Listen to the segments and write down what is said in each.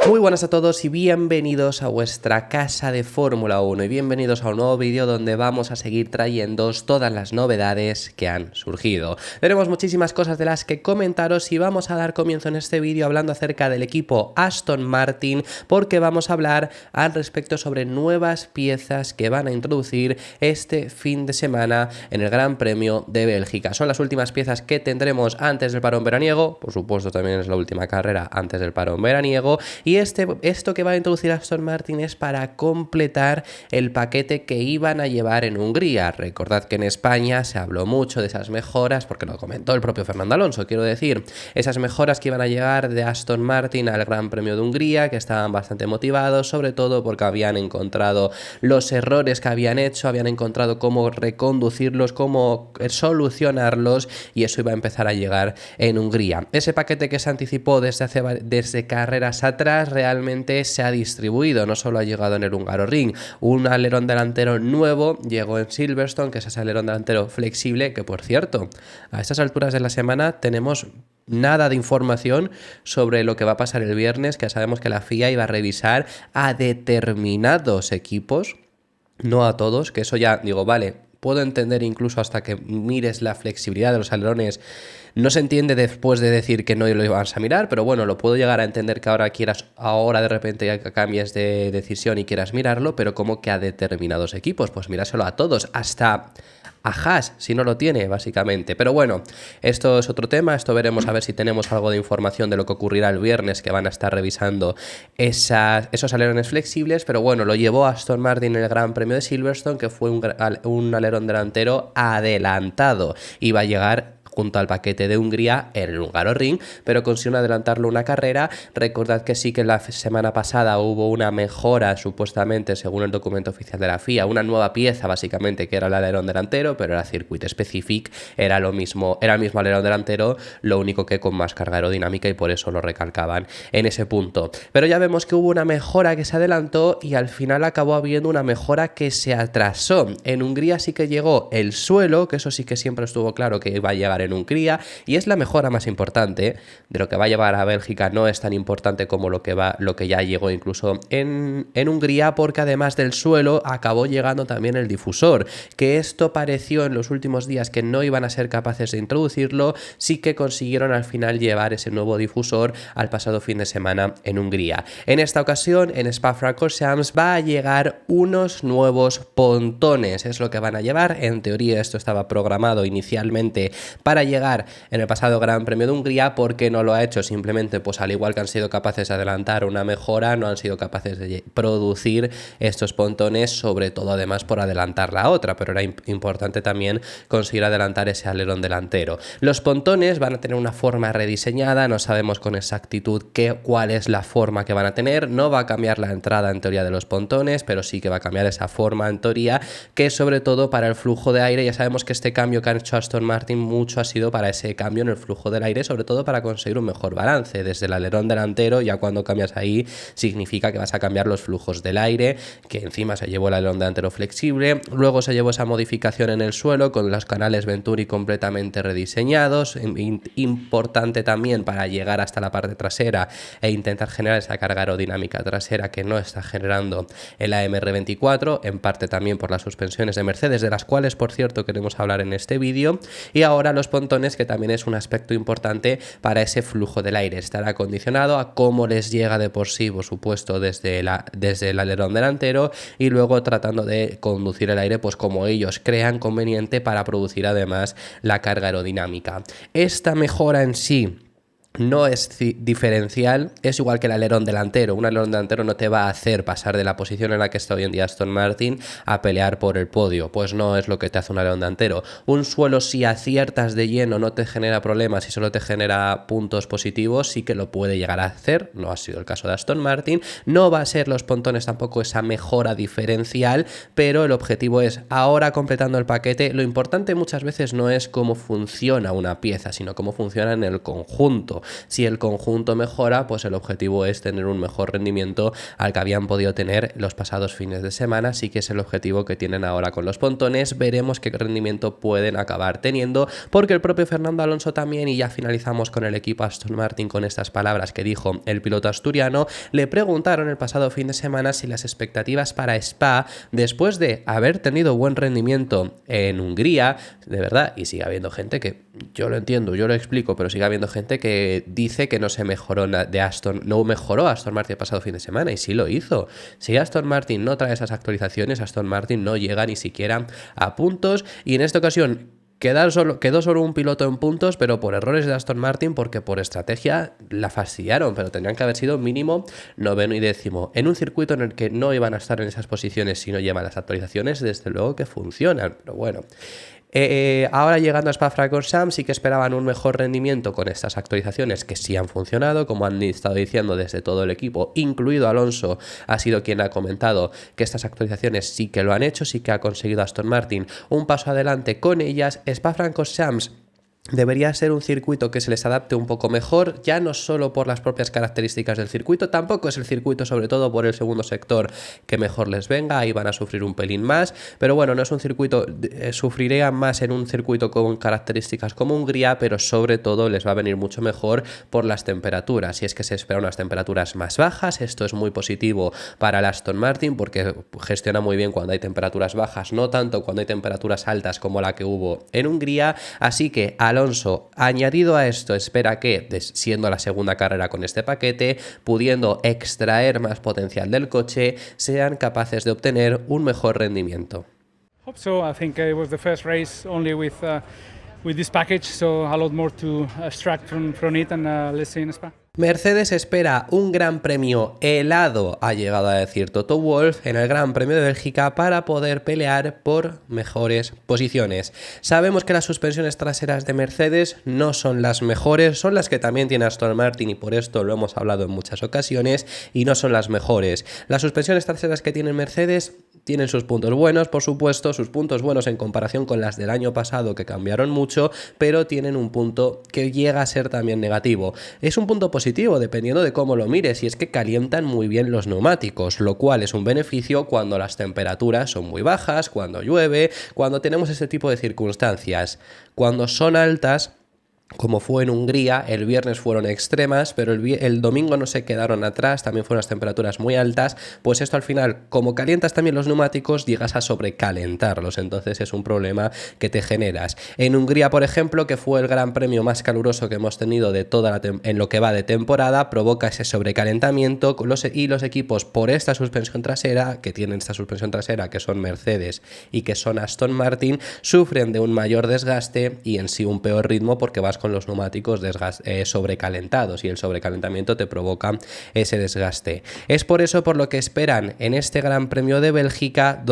Muy buenas a todos y bienvenidos a vuestra casa de Fórmula 1 y bienvenidos a un nuevo vídeo donde vamos a seguir trayéndoos todas las novedades que han surgido. Tenemos muchísimas cosas de las que comentaros y vamos a dar comienzo en este vídeo hablando acerca del equipo Aston Martin, porque vamos a hablar al respecto sobre nuevas piezas que van a introducir este fin de semana en el Gran Premio de Bélgica. Son las últimas piezas que tendremos antes del parón veraniego, por supuesto también es la última carrera antes del parón veraniego. Y esto que va a introducir Aston Martin es para completar el paquete que iban a llevar en Hungría. Recordad que en España se habló mucho de esas mejoras, porque lo comentó el propio Fernando Alonso, quiero decir, esas mejoras que iban a llegar de Aston Martin al Gran Premio de Hungría, que estaban bastante motivados, sobre todo porque habían encontrado los errores que habían hecho, habían encontrado cómo reconducirlos, cómo solucionarlos, y eso iba a empezar a llegar en Hungría. Ese paquete que se anticipó desde carreras atrás realmente se ha distribuido, no solo ha llegado en el Hungaroring. Un alerón delantero nuevo llegó en Silverstone, que es ese alerón delantero flexible, que por cierto, a estas alturas de la semana tenemos nada de información sobre lo que va a pasar el viernes, que sabemos que la FIA iba a revisar a determinados equipos, no a todos, que eso ya digo, vale, puedo entender incluso hasta que mires la flexibilidad de los alerones. No se entiende después de decir que no lo vas a mirar, pero bueno, lo puedo llegar a entender que ahora de repente ya cambies de decisión y quieras mirarlo, pero como que a determinados equipos, pues míraselo a todos, hasta a Haas, si no lo tiene, básicamente. Pero bueno, esto es otro tema, esto veremos a ver si tenemos algo de información de lo que ocurrirá el viernes, que van a estar revisando esos alerones flexibles, pero bueno, lo llevó Aston Martin en el Gran Premio de Silverstone, que fue un alerón delantero adelantado, iba a llegar junto al paquete de Hungría en el Hungaroring, pero consiguieron adelantarlo una carrera. Recordad que sí que la semana pasada hubo una mejora, supuestamente, según el documento oficial de la FIA, una nueva pieza, básicamente, que era el alerón delantero, pero era Circuit Specific, era el mismo alerón delantero, lo único que con más carga aerodinámica, y por eso lo recalcaban en ese punto. Pero ya vemos que hubo una mejora que se adelantó y al final acabó habiendo una mejora que se atrasó. En Hungría sí que llegó el suelo, que eso sí que siempre estuvo claro que iba a llegar en Hungría, y es la mejora más importante. De lo que va a llevar a Bélgica no es tan importante como lo que ya llegó incluso en Hungría, porque además del suelo acabó llegando también el difusor, que esto pareció en los últimos días que no iban a ser capaces de introducirlo. Sí que consiguieron al final llevar ese nuevo difusor al pasado fin de semana en Hungría. En esta ocasión, en Spa-Francorchamps, va a llegar unos nuevos pontones, es lo que van a llevar. En teoría esto estaba programado inicialmente para llegar en el pasado Gran Premio de Hungría. ¿Por no lo ha hecho? Simplemente, pues al igual que han sido capaces de adelantar una mejora, no han sido capaces de producir estos pontones, sobre todo además por adelantar la otra, pero era importante también conseguir adelantar ese alerón delantero. Los pontones van a tener una forma rediseñada, no sabemos con exactitud cuál es la forma que van a tener. No va a cambiar la entrada en teoría de los pontones, pero sí que va a cambiar esa forma en teoría, que sobre todo para el flujo de aire. Ya sabemos que este cambio que han hecho Aston Martin mucho ha sido para ese cambio en el flujo del aire, sobre todo para conseguir un mejor balance. Desde el alerón delantero, ya cuando cambias ahí, significa que vas a cambiar los flujos del aire, que encima se llevó el alerón delantero flexible, luego se llevó esa modificación en el suelo con los canales Venturi completamente rediseñados, importante también para llegar hasta la parte trasera e intentar generar esa carga aerodinámica trasera que no está generando el AMR24, en parte también por las suspensiones de Mercedes, de las cuales, por cierto, queremos hablar en este vídeo. Y ahora los pontones, que también es un aspecto importante para ese flujo del aire. Estará condicionado a cómo les llega de por sí, por supuesto, desde el alerón delantero, y luego tratando de conducir el aire pues como ellos crean conveniente para producir además la carga aerodinámica. Esta mejora en sí no es diferencial, es igual que el alerón delantero. Un alerón delantero no te va a hacer pasar de la posición en la que está hoy en día Aston Martin a pelear por el podio, pues no es lo que te hace un alerón delantero. Un suelo, si aciertas de lleno, no te genera problemas y solo te genera puntos positivos, sí que lo puede llegar a hacer, no ha sido el caso de Aston Martin. No va a ser los pontones tampoco esa mejora diferencial, pero el objetivo es, ahora completando el paquete, lo importante muchas veces no es cómo funciona una pieza, sino cómo funciona en el conjunto. Si el conjunto mejora, pues el objetivo es tener un mejor rendimiento al que habían podido tener los pasados fines de semana, sí que es el objetivo que tienen ahora con los pontones. Veremos qué rendimiento pueden acabar teniendo, porque el propio Fernando Alonso también, y ya finalizamos con el equipo Aston Martin con estas palabras que dijo el piloto asturiano, le preguntaron el pasado fin de semana si las expectativas para Spa, después de haber tenido buen rendimiento en Hungría, de verdad, y sigue habiendo gente que, yo lo entiendo, yo lo explico, pero sigue habiendo gente que dice que no mejoró Aston Martin el pasado fin de semana, y sí lo hizo. Si Aston Martin no trae esas actualizaciones, Aston Martin no llega ni siquiera a puntos, y en esta ocasión quedó solo un piloto en puntos, pero por errores de Aston Martin, porque por estrategia la fastidiaron, pero tendrían que haber sido mínimo 9º y 10º. En un circuito en el que no iban a estar en esas posiciones si no llevan las actualizaciones, desde luego que funcionan, pero bueno. Ahora llegando a Spa-Francorchamps sí que esperaban un mejor rendimiento con estas actualizaciones que sí han funcionado, como han estado diciendo desde todo el equipo, incluido Alonso, ha sido quien ha comentado que estas actualizaciones sí que lo han hecho, sí que ha conseguido Aston Martin un paso adelante con ellas. Spa-Francorchamps debería ser un circuito que se les adapte un poco mejor, ya no solo por las propias características del circuito, tampoco es el circuito sobre todo por el segundo sector que mejor les venga, ahí van a sufrir un pelín más, pero bueno, no es un circuito, sufrirían más en un circuito con características como Hungría, pero sobre todo les va a venir mucho mejor por las temperaturas, y es que se esperan unas temperaturas más bajas. Esto es muy positivo para el Aston Martin porque gestiona muy bien cuando hay temperaturas bajas, no tanto cuando hay temperaturas altas como la que hubo en Hungría, así que Alonso, añadido a esto, espera que, siendo la segunda carrera con este paquete, pudiendo extraer más potencial del coche, sean capaces de obtener un mejor rendimiento. Hope so. I think it was the first race only with this package, so a lot more to extract from it, and let's see in Spa. Mercedes espera un gran premio helado, ha llegado a decir Toto Wolff, en el Gran Premio de Bélgica para poder pelear por mejores posiciones. Sabemos que las suspensiones traseras de Mercedes no son las mejores, son las que también tiene Aston Martin y por esto lo hemos hablado en muchas ocasiones, y no son las mejores. Las suspensiones traseras que tiene Mercedes tienen sus puntos buenos, por supuesto, sus puntos buenos en comparación con las del año pasado que cambiaron mucho, pero tienen un punto que llega a ser también negativo. Es un punto positivo dependiendo de cómo lo mires, y es que calientan muy bien los neumáticos, lo cual es un beneficio cuando las temperaturas son muy bajas, cuando llueve, cuando tenemos este tipo de circunstancias. Cuando son altas, como fue en Hungría, el viernes fueron extremas, pero el domingo no se quedaron atrás, también fueron las temperaturas muy altas, pues esto al final, como calientas también los neumáticos, llegas a sobrecalentarlos, entonces es un problema que te generas. En Hungría, por ejemplo, que fue el gran premio más caluroso que hemos tenido de en lo que va de temporada, provoca ese sobrecalentamiento y los equipos por esta suspensión trasera, que tienen esta suspensión trasera, que son Mercedes y que son Aston Martin, sufren de un mayor desgaste y en sí un peor ritmo porque vas con los neumáticos sobrecalentados, y el sobrecalentamiento te provoca ese desgaste. Es por eso por lo que esperan en este Gran Premio de Bélgica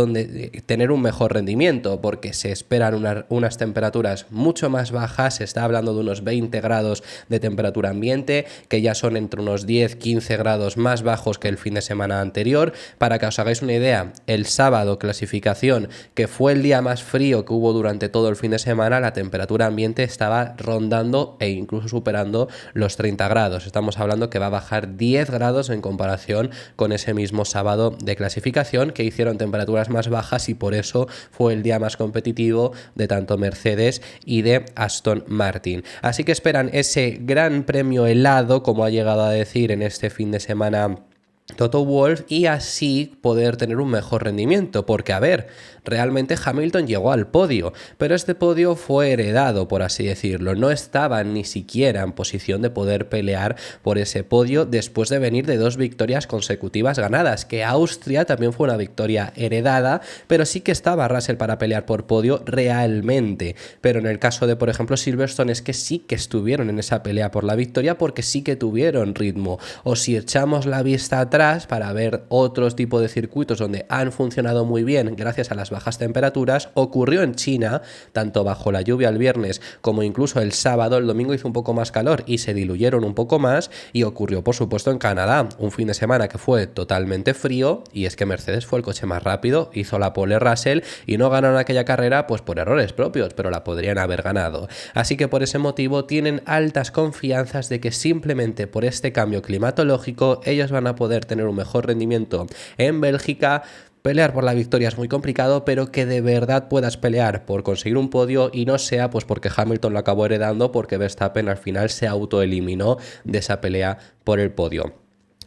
tener un mejor rendimiento, porque se esperan unas temperaturas mucho más bajas. Se está hablando de unos 20 grados de temperatura ambiente, que ya son entre unos 10-15 grados más bajos que el fin de semana anterior. Para que os hagáis una idea, el sábado clasificación, que fue el día más frío que hubo durante todo el fin de semana, la temperatura ambiente estaba rondando e incluso superando los 30 grados. Estamos hablando que va a bajar 10 grados en comparación con ese mismo sábado de clasificación, que hicieron temperaturas más bajas, y por eso fue el día más competitivo de tanto Mercedes y de Aston Martin. Así que esperan ese gran premio helado, como ha llegado a decir en este fin de semana Toto Wolff, y así poder tener un mejor rendimiento, porque a ver, realmente Hamilton llegó al podio, pero este podio fue heredado, por así decirlo, no estaba ni siquiera en posición de poder pelear por ese podio después de venir de 2 victorias consecutivas ganadas, que Austria también fue una victoria heredada, pero sí que estaba Russell para pelear por podio realmente. Pero en el caso de, por ejemplo, Silverstone, es que sí que estuvieron en esa pelea por la victoria, porque sí que tuvieron ritmo. O si echamos la vista atrás para ver otros tipos de circuitos donde han funcionado muy bien gracias a las bajas temperaturas. Ocurrió en China, tanto bajo la lluvia el viernes como incluso el sábado. El domingo hizo un poco más calor y se diluyeron un poco más, y ocurrió por supuesto en Canadá, un fin de semana que fue totalmente frío, y es que Mercedes fue el coche más rápido, hizo la pole Russell y no ganaron aquella carrera pues por errores propios, pero la podrían haber ganado. Así que por ese motivo tienen altas confianzas de que simplemente por este cambio climatológico ellos van a poder tener un mejor rendimiento en Bélgica. Pelear por la victoria es muy complicado, pero que de verdad puedas pelear por conseguir un podio y no sea pues porque Hamilton lo acabó heredando, porque Verstappen al final se autoeliminó de esa pelea por el podio.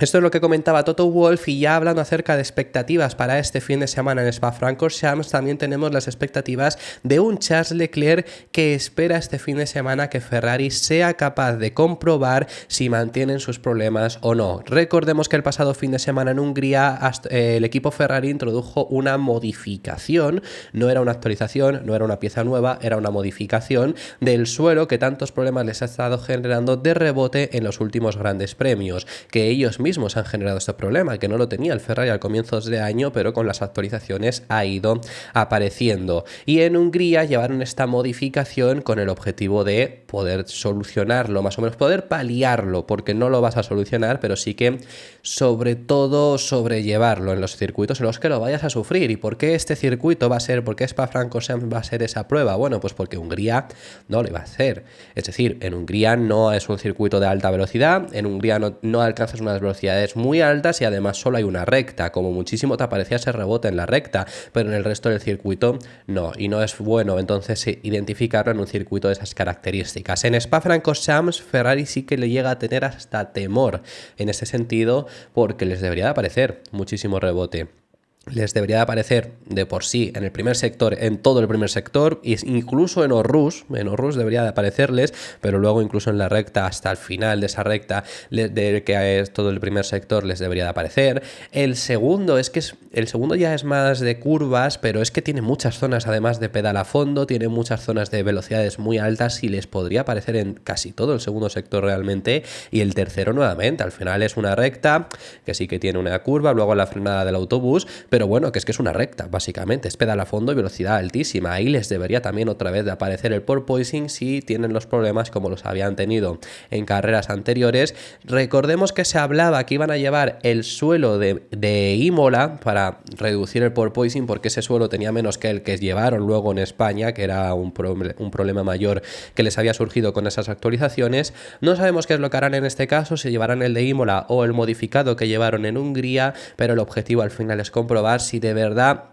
Esto es lo que comentaba Toto Wolff, y ya hablando acerca de expectativas para este fin de semana en Spa-Francorchamps, también tenemos las expectativas de un Charles Leclerc que espera este fin de semana que Ferrari sea capaz de comprobar si mantienen sus problemas o no. Recordemos que el pasado fin de semana en Hungría el equipo Ferrari introdujo una modificación, no era una actualización, no era una pieza nueva, era una modificación del suelo que tantos problemas les ha estado generando de rebote en los últimos grandes premios, que ellos mismos han generado este problema, que no lo tenía el Ferrari al comienzos de año, pero con las actualizaciones ha ido apareciendo. Y en Hungría llevaron esta modificación con el objetivo de poder solucionarlo, más o menos poder paliarlo, porque no lo vas a solucionar, pero sí que sobre todo sobrellevarlo en los circuitos en los que lo vayas a sufrir. ¿Y por qué este circuito va a ser, por qué Spa-Francorchamps va a ser esa prueba? Bueno, pues porque Hungría no lo iba a hacer. Es decir, en Hungría no es un circuito de alta velocidad, en Hungría no alcanzas unas velocidades muy altas y además solo hay una recta, como muchísimo te aparecía ese rebote en la recta, pero en el resto del circuito no, y no es bueno entonces identificarlo en un circuito de esas características. En Spa-Francorchamps Ferrari sí que le llega a tener hasta temor en ese sentido, porque les debería de aparecer muchísimo rebote. Les debería de aparecer de por sí en el primer sector, en todo el primer sector, e incluso en Aarhus debería de aparecerles, pero luego incluso en la recta, hasta el final de esa recta, de que es todo el primer sector, les debería de aparecer. El segundo ya es más de curvas, pero es que tiene muchas zonas además de pedal a fondo, tiene muchas zonas de velocidades muy altas y les podría aparecer en casi todo el segundo sector realmente. Y el tercero nuevamente, al final es una recta que sí que tiene una curva, luego la frenada del autobús, pero bueno, que es una recta, básicamente, es pedal a fondo y velocidad altísima. Ahí les debería también otra vez de aparecer el porpoising si tienen los problemas como los habían tenido en carreras anteriores. Recordemos que se hablaba que iban a llevar el suelo de Imola para reducir el porpoising, porque ese suelo tenía menos que el que llevaron luego en España, que era un problema mayor que les había surgido con esas actualizaciones. No sabemos qué es lo que harán en este caso, si llevarán el de Imola o el modificado que llevaron en Hungría, pero el objetivo al final es comprobar si de verdad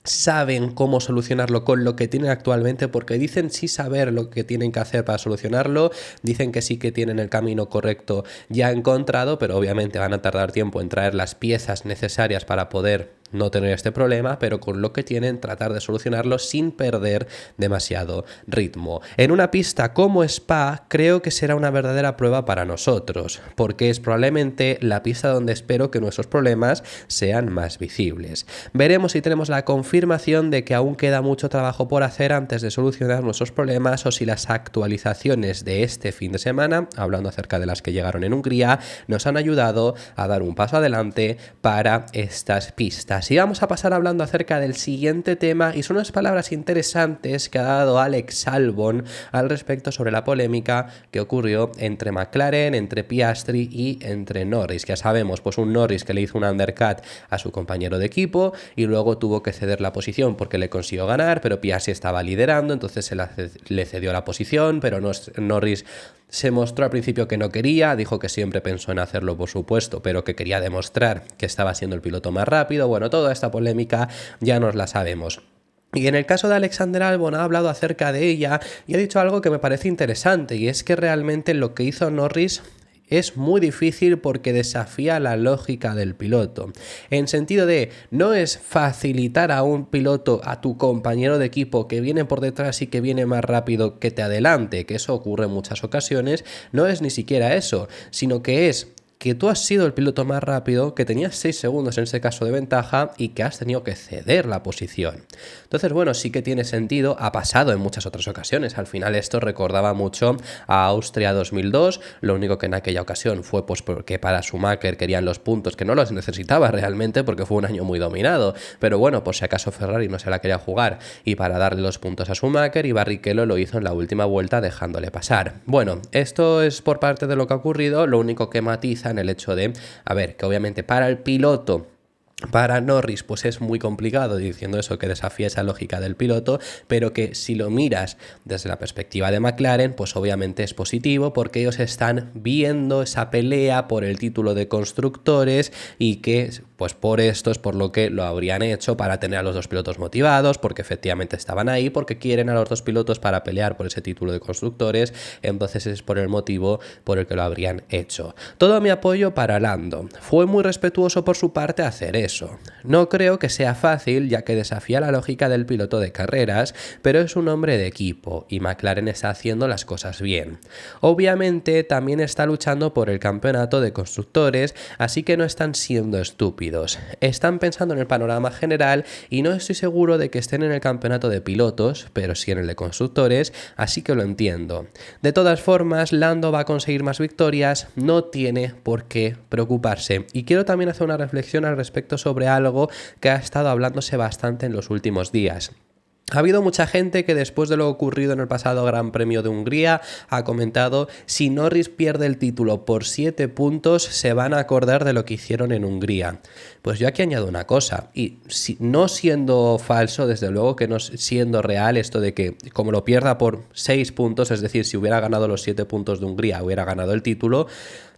saben cómo solucionarlo con lo que tienen actualmente, porque dicen sí saber lo que tienen que hacer para solucionarlo, dicen que sí que tienen el camino correcto ya encontrado, pero obviamente van a tardar tiempo en traer las piezas necesarias para poder no tener este problema, pero con lo que tienen tratar de solucionarlo sin perder demasiado ritmo. En una pista como Spa creo que será una verdadera prueba para nosotros, porque es probablemente la pista donde espero que nuestros problemas sean más visibles. Veremos si tenemos la confirmación de que aún queda mucho trabajo por hacer antes de solucionar nuestros problemas, o si las actualizaciones de este fin de semana, hablando acerca de las que llegaron en Hungría, nos han ayudado a dar un paso adelante para estas pistas. Y vamos a pasar hablando acerca del siguiente tema, y son unas palabras interesantes que ha dado Alex Albon al respecto sobre la polémica que ocurrió entre McLaren, entre Piastri y entre Norris. Ya sabemos, pues un Norris que le hizo un undercut a su compañero de equipo y luego tuvo que ceder la posición porque le consiguió ganar, pero Piastri estaba liderando, entonces le cedió la posición, pero Norris se mostró al principio que no quería, dijo que siempre pensó en hacerlo, por supuesto, pero que quería demostrar que estaba siendo el piloto más rápido. Bueno, toda esta polémica ya nos la sabemos. Y en el caso de Alexander Albon ha hablado acerca de ella y ha dicho algo que me parece interesante, y es que realmente lo que hizo Norris es muy difícil porque desafía la lógica del piloto. En sentido de, no es facilitar a un piloto, a tu compañero de equipo que viene por detrás y que viene más rápido, que te adelante, que eso ocurre en muchas ocasiones. No es ni siquiera eso, sino que es que tú has sido el piloto más rápido, que tenías 6 segundos en ese caso de ventaja y que has tenido que ceder la posición. Entonces, bueno, sí que tiene sentido, ha pasado en muchas otras ocasiones. Al final esto recordaba mucho a Austria 2002, lo único que en aquella ocasión fue pues porque para Schumacher querían los puntos, que no los necesitaba realmente porque fue un año muy dominado, pero bueno, por si acaso Ferrari no se la quería jugar y para darle los puntos a Schumacher, y Barrichello lo hizo en la última vuelta dejándole pasar. Bueno, esto es por parte de lo que ha ocurrido, lo único que matiza en el hecho de, a ver, que obviamente para el piloto, para Norris, pues es muy complicado, diciendo eso, que desafía esa lógica del piloto, pero que si lo miras desde la perspectiva de McLaren, pues obviamente es positivo porque ellos están viendo esa pelea por el título de constructores y que pues por esto es por lo que lo habrían hecho, para tener a los dos pilotos motivados, porque efectivamente estaban ahí, porque quieren a los dos pilotos para pelear por ese título de constructores, entonces es por el motivo por el que lo habrían hecho. Todo mi apoyo para Lando, fue muy respetuoso por su parte hacer eso. No creo que sea fácil, ya que desafía la lógica del piloto de carreras, pero es un hombre de equipo y McLaren está haciendo las cosas bien. Obviamente también está luchando por el campeonato de constructores, así que no están siendo estúpidos. Están pensando en el panorama general y no estoy seguro de que estén en el campeonato de pilotos, pero sí en el de constructores, así que lo entiendo. De todas formas, Lando va a conseguir más victorias, no tiene por qué preocuparse. Y quiero también hacer una reflexión al respecto sobre algo que ha estado hablándose bastante en los últimos días. Ha habido mucha gente que después de lo ocurrido en el pasado Gran Premio de Hungría ha comentado: si Norris pierde el título por 7 puntos se van a acordar de lo que hicieron en Hungría. Pues yo aquí añado una cosa, y no siendo falso, desde luego que no siendo real esto de que como lo pierda por 6 puntos, es decir, si hubiera ganado los 7 puntos de Hungría hubiera ganado el título,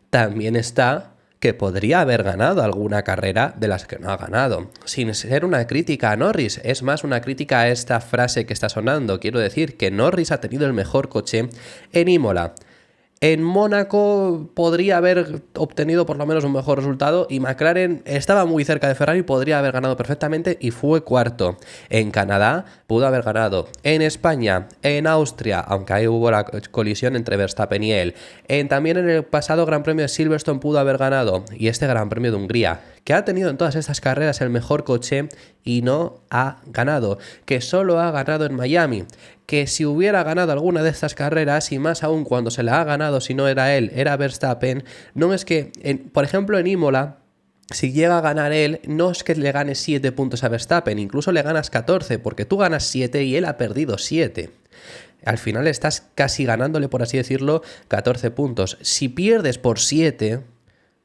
también está que podría haber ganado alguna carrera de las que no ha ganado. Sin ser una crítica a Norris, es más una crítica a esta frase que está sonando. Quiero decir que Norris ha tenido el mejor coche en Imola. En Mónaco podría haber obtenido por lo menos un mejor resultado y McLaren estaba muy cerca de Ferrari, podría haber ganado perfectamente y fue cuarto. En Canadá pudo haber ganado. En España, en Austria, aunque ahí hubo la colisión entre Verstappen y él. También en el pasado Gran Premio de Silverstone pudo haber ganado. Y este Gran Premio de Hungría, que ha tenido en todas estas carreras el mejor coche y no ha ganado. Que solo ha ganado en Miami. Que si hubiera ganado alguna de estas carreras, y más aún cuando se la ha ganado, si no era él, era Verstappen, no es que, por ejemplo en Imola, si llega a ganar él, no es que le ganes 7 puntos a Verstappen, incluso le ganas 14, porque tú ganas 7 y él ha perdido 7. Al final estás casi ganándole, por así decirlo, 14 puntos. Si pierdes por 7...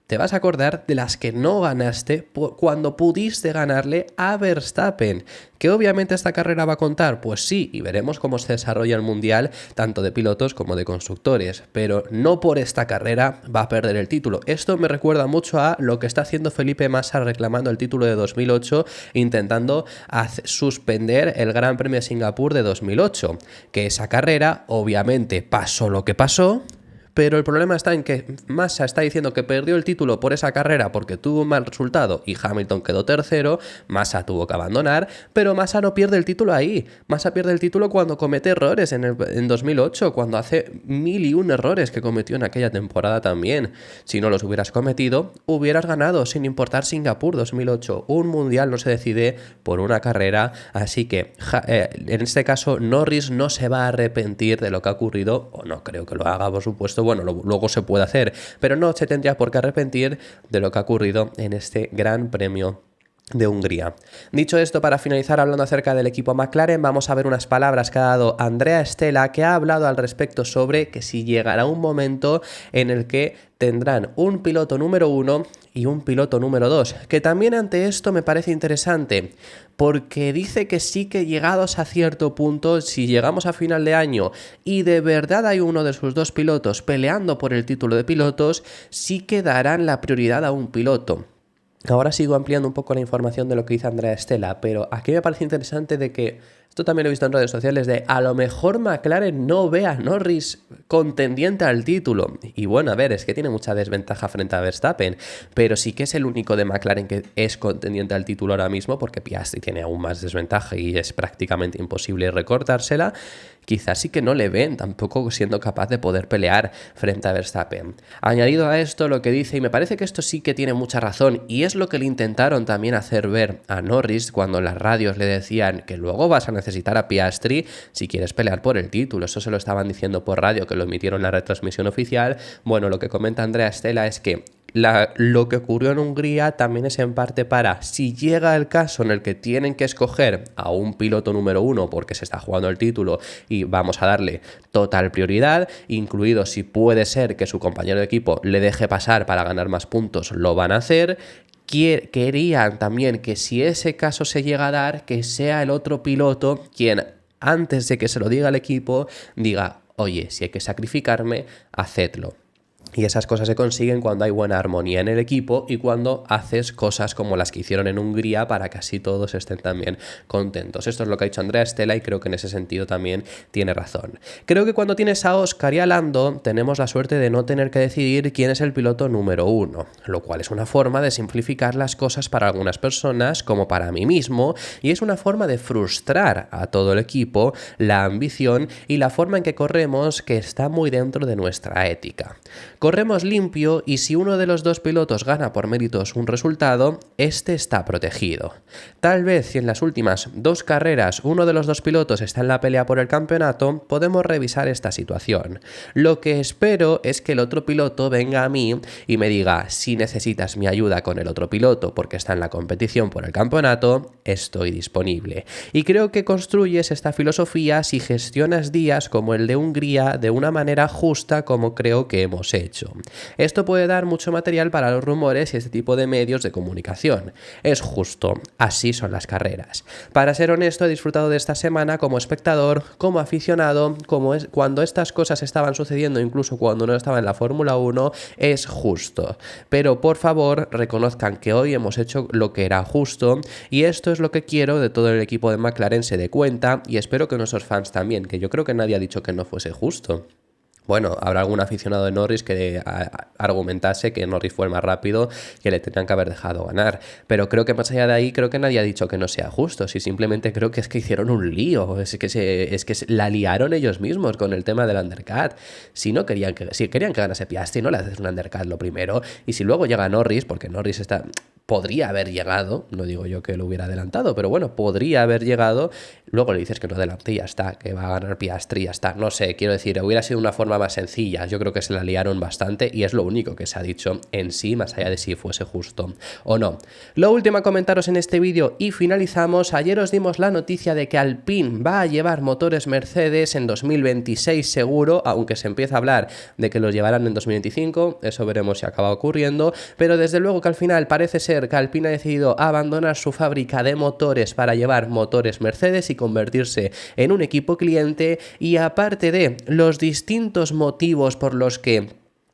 te vas a acordar de las que no ganaste cuando pudiste ganarle a Verstappen. ¿Que obviamente esta carrera va a contar? Pues sí, y veremos cómo se desarrolla el Mundial, tanto de pilotos como de constructores. Pero no por esta carrera va a perder el título. Esto me recuerda mucho a lo que está haciendo Felipe Massa reclamando el título de 2008, intentando suspender el Gran Premio de Singapur de 2008. Que esa carrera, obviamente, pasó lo que pasó, pero el problema está en que Massa está diciendo que perdió el título por esa carrera porque tuvo un mal resultado y Hamilton quedó tercero, Massa tuvo que abandonar, pero Massa no pierde el título ahí. Massa pierde el título cuando comete errores en 2008, cuando hace 1001 errores que cometió en aquella temporada también. Si no los hubieras cometido, hubieras ganado sin importar Singapur 2008. Un mundial no se decide por una carrera, así que en este caso Norris no se va a arrepentir de lo que ha ocurrido, o no creo que lo haga, por supuesto. Bueno, luego se puede hacer, pero no se tendría por qué arrepentir de lo que ha ocurrido en este Gran Premio de Hungría. Dicho esto, para finalizar hablando acerca del equipo McLaren, vamos a ver unas palabras que ha dado Andrea Stella, que ha hablado al respecto sobre que si llegará un momento en el que tendrán un piloto número 1 y un piloto número 2, que también ante esto me parece interesante, porque dice que sí que llegados a cierto punto, si llegamos a final de año y de verdad hay uno de sus dos pilotos peleando por el título de pilotos, sí que darán la prioridad a un piloto. Ahora sigo ampliando un poco la información de lo que dice Andrea Stella, pero aquí me parece interesante de que, esto también lo he visto en redes sociales, de a lo mejor McLaren no ve a Norris contendiente al título. Y bueno, a ver, es que tiene mucha desventaja frente a Verstappen, pero sí que es el único de McLaren que es contendiente al título ahora mismo, porque Piastri tiene aún más desventaja y es prácticamente imposible recortársela. Quizás sí que no le ven tampoco siendo capaz de poder pelear frente a Verstappen. Añadido a esto lo que dice, y me parece que esto sí que tiene mucha razón, y es lo que le intentaron también hacer ver a Norris cuando en las radios le decían que luego vas a necesitar a Piastri si quieres pelear por el título. Eso se lo estaban diciendo por radio, que lo emitieron en la retransmisión oficial. Bueno, lo que comenta Andrea Stella es que lo que ocurrió en Hungría también es en parte para, si llega el caso en el que tienen que escoger a un piloto número 1 porque se está jugando el título y vamos a darle total prioridad, incluido si puede ser que su compañero de equipo le deje pasar para ganar más puntos, lo van a hacer. Querían también que si ese caso se llega a dar, que sea el otro piloto quien, antes de que se lo diga al equipo, diga, oye, si hay que sacrificarme, hacedlo. Y esas cosas se consiguen cuando hay buena armonía en el equipo y cuando haces cosas como las que hicieron en Hungría para que así todos estén también contentos. Esto es lo que ha dicho Andrea Stella y creo que en ese sentido también tiene razón. Creo que cuando tienes a Oscar y a Lando tenemos la suerte de no tener que decidir quién es el piloto número 1, lo cual es una forma de simplificar las cosas para algunas personas como para mí mismo, y es una forma de frustrar a todo el equipo, la ambición y la forma en que corremos, que está muy dentro de nuestra ética. Corremos limpio y si uno de los dos pilotos gana por méritos un resultado, este está protegido. Tal vez si en las últimas 2 carreras uno de los dos pilotos está en la pelea por el campeonato, podemos revisar esta situación. Lo que espero es que el otro piloto venga a mí y me diga, si necesitas mi ayuda con el otro piloto porque está en la competición por el campeonato, estoy disponible. Y creo que construyes esta filosofía si gestionas días como el de Hungría de una manera justa como creo que hemos hecho. Esto puede dar mucho material para los rumores y este tipo de medios de comunicación. Es justo, así son las carreras. Para ser honesto, he disfrutado de esta semana como espectador, como aficionado, cuando estas cosas estaban sucediendo, incluso cuando no estaba en la Fórmula 1, es justo. Pero por favor, reconozcan que hoy hemos hecho lo que era justo y esto es lo que quiero de todo el equipo de McLaren se dé cuenta y espero que nuestros fans también, que yo creo que nadie ha dicho que no fuese justo. Bueno, habrá algún aficionado de Norris que argumentase que Norris fue el más rápido, que le tenían que haber dejado ganar. Pero creo que más allá de ahí, creo que nadie ha dicho que no sea justo. Si simplemente creo que es que hicieron un lío. Es que la liaron ellos mismos con el tema del undercut. Si querían que ganase Piastri, no le haces un undercut lo primero. Y si luego llega Norris, porque Norris podría haber llegado, no digo yo que lo hubiera adelantado, pero bueno, podría haber llegado, luego le dices que no adelante y ya está, que va a ganar Piastri y ya está. No sé, quiero decir, hubiera sido una forma más sencilla. Yo creo que se la liaron bastante y es lo único que se ha dicho en sí, más allá de si fuese justo o no. Lo último a comentaros en este vídeo y finalizamos. Ayer os dimos la noticia de que Alpine va a llevar motores Mercedes en 2026 seguro, aunque se empieza a hablar de que los llevarán en 2025, eso veremos si acaba ocurriendo, pero desde luego que al final parece ser que Alpine ha decidido abandonar su fábrica de motores para llevar motores Mercedes y convertirse en un equipo cliente, y aparte de los distintos motivos por los que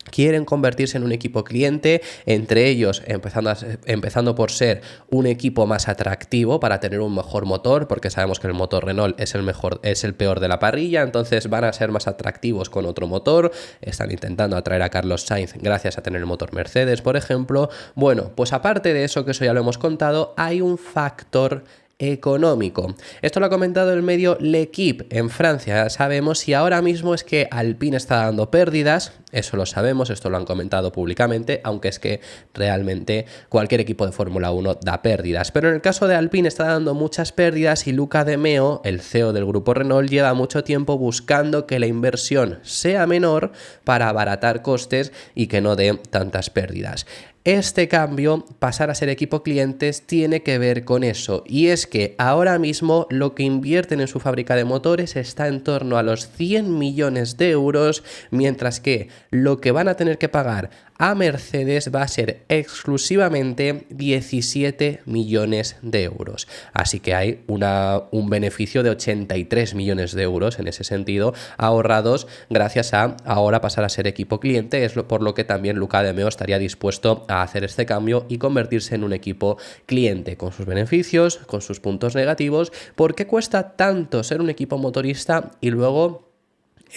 quieren convertirse en un equipo cliente, entre ellos empezando por ser un equipo más atractivo para tener un mejor motor, porque sabemos que el motor Renault es el peor de la parrilla, entonces van a ser más atractivos con otro motor. Están intentando atraer a Carlos Sainz gracias a tener el motor Mercedes, por ejemplo. Bueno, pues aparte de eso, que eso ya lo hemos contado, hay un factor económico. Esto lo ha comentado el medio L'Équipe en Francia. Sabemos, y ahora mismo es que Alpine está dando pérdidas, eso lo sabemos, esto lo han comentado públicamente, aunque es que realmente cualquier equipo de Fórmula 1 da pérdidas. Pero en el caso de Alpine está dando muchas pérdidas y Luca De Meo, el CEO del grupo Renault, lleva mucho tiempo buscando que la inversión sea menor para abaratar costes y que no dé tantas pérdidas. Este cambio, pasar a ser equipo clientes, tiene que ver con eso, y es que ahora mismo lo que invierten en su fábrica de motores está en torno a los 100 millones de euros, mientras que lo que van a tener que pagar a Mercedes va a ser exclusivamente 17 millones de euros. Así que hay un beneficio de 83 millones de euros en ese sentido ahorrados gracias a ahora pasar a ser equipo cliente, es por lo que también Luca de Meo estaría dispuesto a hacer este cambio y convertirse en un equipo cliente con sus beneficios, con sus puntos negativos. ¿Por qué cuesta tanto ser un equipo motorista y luego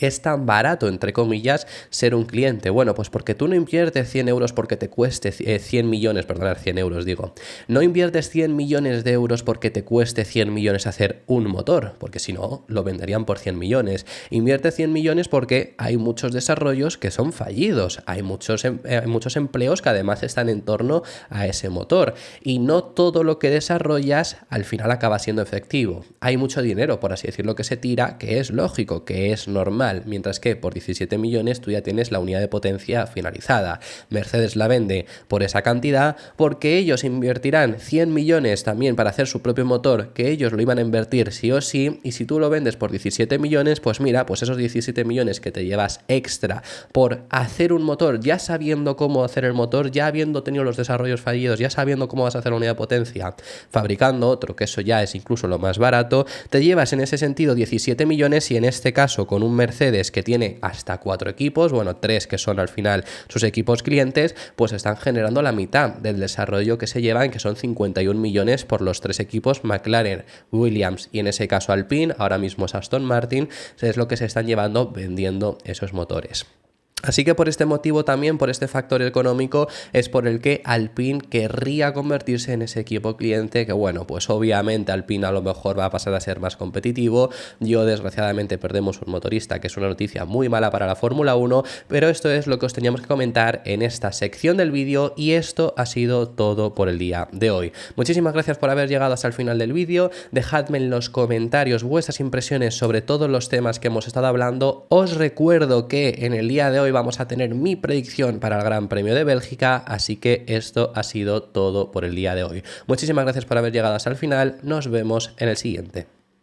es tan barato, entre comillas, ser un cliente? Bueno, pues porque tú no inviertes 100 euros porque te cueste 100 millones, perdón, 100 euros digo. No inviertes 100 millones de euros porque te cueste 100 millones hacer un motor, porque si no, lo venderían por 100 millones. Inviertes 100 millones porque hay muchos desarrollos que son fallidos, hay muchos empleos que además están en torno a ese motor y no todo lo que desarrollas al final acaba siendo efectivo. Hay mucho dinero, por así decirlo, que se tira, que es lógico, que es normal, mientras que por 17 millones tú ya tienes la unidad de potencia finalizada. Mercedes la vende por esa cantidad porque ellos invertirán 100 millones también para hacer su propio motor, que ellos lo iban a invertir sí o sí, y si tú lo vendes por 17 millones, pues mira, pues esos 17 millones que te llevas extra por hacer un motor, ya sabiendo cómo hacer el motor, ya habiendo tenido los desarrollos fallidos, ya sabiendo cómo vas a hacer la unidad de potencia, fabricando otro, que eso ya es incluso lo más barato, te llevas en ese sentido 17 millones y en este caso con un Mercedes que tiene hasta 4 equipos, bueno, 3 que son al final sus equipos clientes, pues están generando la mitad del desarrollo que se llevan, que son 51 millones por los 3 equipos McLaren, Williams y en ese caso Alpine, ahora mismo es Aston Martin, es lo que se están llevando vendiendo esos motores. Así que por este motivo también, por este factor económico, es por el que Alpine querría convertirse en ese equipo cliente que, bueno, pues obviamente Alpine a lo mejor va a pasar a ser más competitivo. Yo, desgraciadamente, perdemos un motorista, que es una noticia muy mala para la Fórmula 1, pero esto es lo que os teníamos que comentar en esta sección del vídeo y esto ha sido todo por el día de hoy. Muchísimas gracias por haber llegado hasta el final del vídeo. Dejadme en los comentarios vuestras impresiones sobre todos los temas que hemos estado hablando. Os recuerdo que en el día de hoy vamos a tener mi predicción para el Gran Premio de Bélgica, así que esto ha sido todo por el día de hoy. Muchísimas gracias por haber llegado hasta el final, nos vemos en el siguiente.